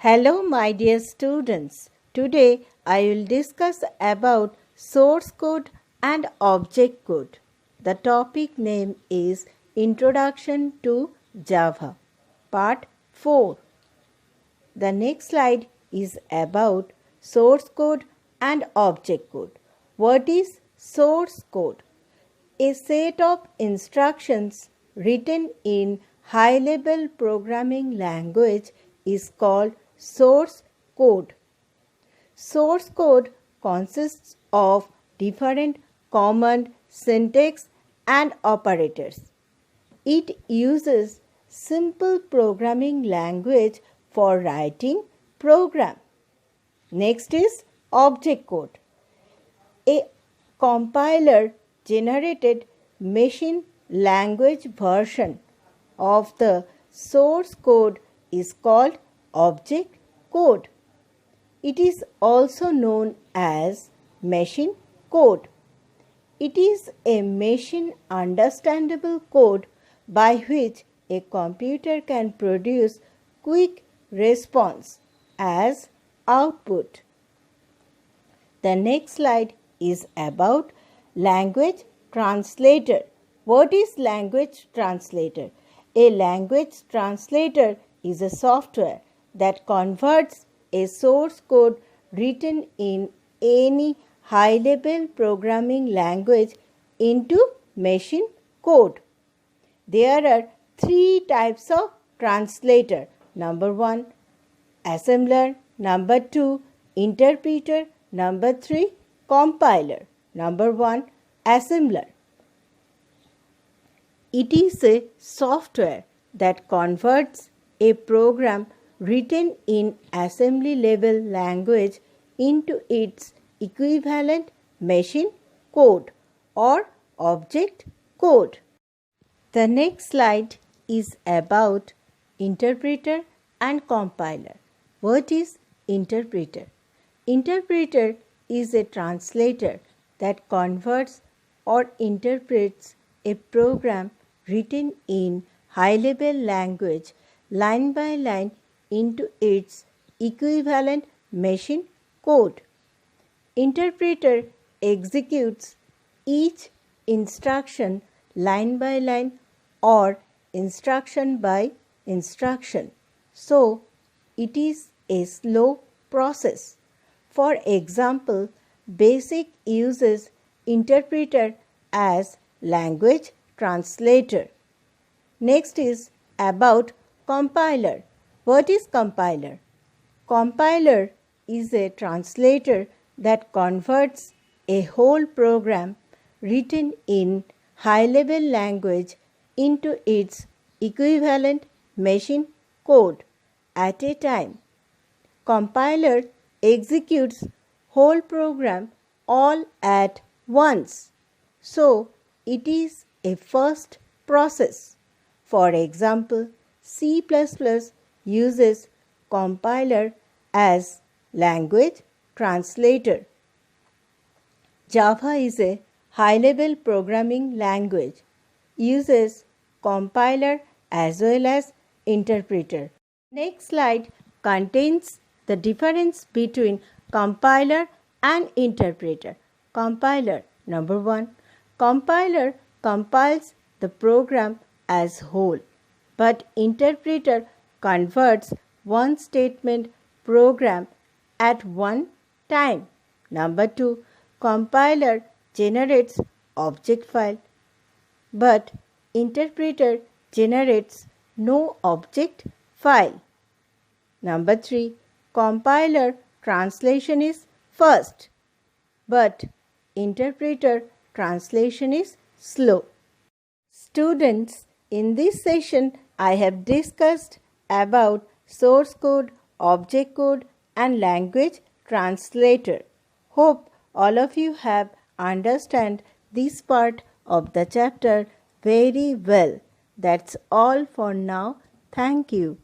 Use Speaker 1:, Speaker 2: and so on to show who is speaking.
Speaker 1: Hello my dear students. Today I will discuss about source code and object code. The topic name is Introduction to Java, Part 4. The next slide is about source code and object code. What is source code? A set of instructions written in high-level programming language is called source code. Source code consists of different command, syntax, and operators. It uses simple programming language for writing program. Next is object code. A compiler generated machine language version of the source code is called object code. It is also known as machine code. It is a machine understandable code by which a computer can produce quick response as output. The next slide is about language translator. What is language translator? A language translator is a software that converts a source code written in any high-level programming language into machine code. There are three types of translator. Number 1, assembler. Number 2, interpreter. Number 3, compiler. Number 1, assembler. It is a software that converts a program written in assembly level language into its equivalent machine code or object code. The next slide is about interpreter and compiler. What is interpreter? Interpreter is a translator that converts or interprets a program written in high-level language line by line into its equivalent machine code. Interpreter executes each instruction line by line or instruction by instruction. So, it is a slow process. For example, BASIC uses interpreter as language translator. Next is about compiler. What is compiler? Compiler is a translator that converts a whole program written in high-level language into its equivalent machine code at a time. Compiler executes whole program all at once. So, it is a first process. For example, C++ uses compiler as language translator. Java is a high-level programming language, uses compiler as well as interpreter. Next slide contains the difference between compiler and interpreter. Compiler. Number 1. Compiler compiles the program as whole, but interpreter converts one statement program at one time. Number 2. Compiler generates object file, but interpreter generates no object file. Number 3. Compiler translation is first, but interpreter translation is slow. Students, in this session I have discussed about source code, object code and language translator. Hope all of you have understand this part of the chapter very well. That's all for now. Thank you.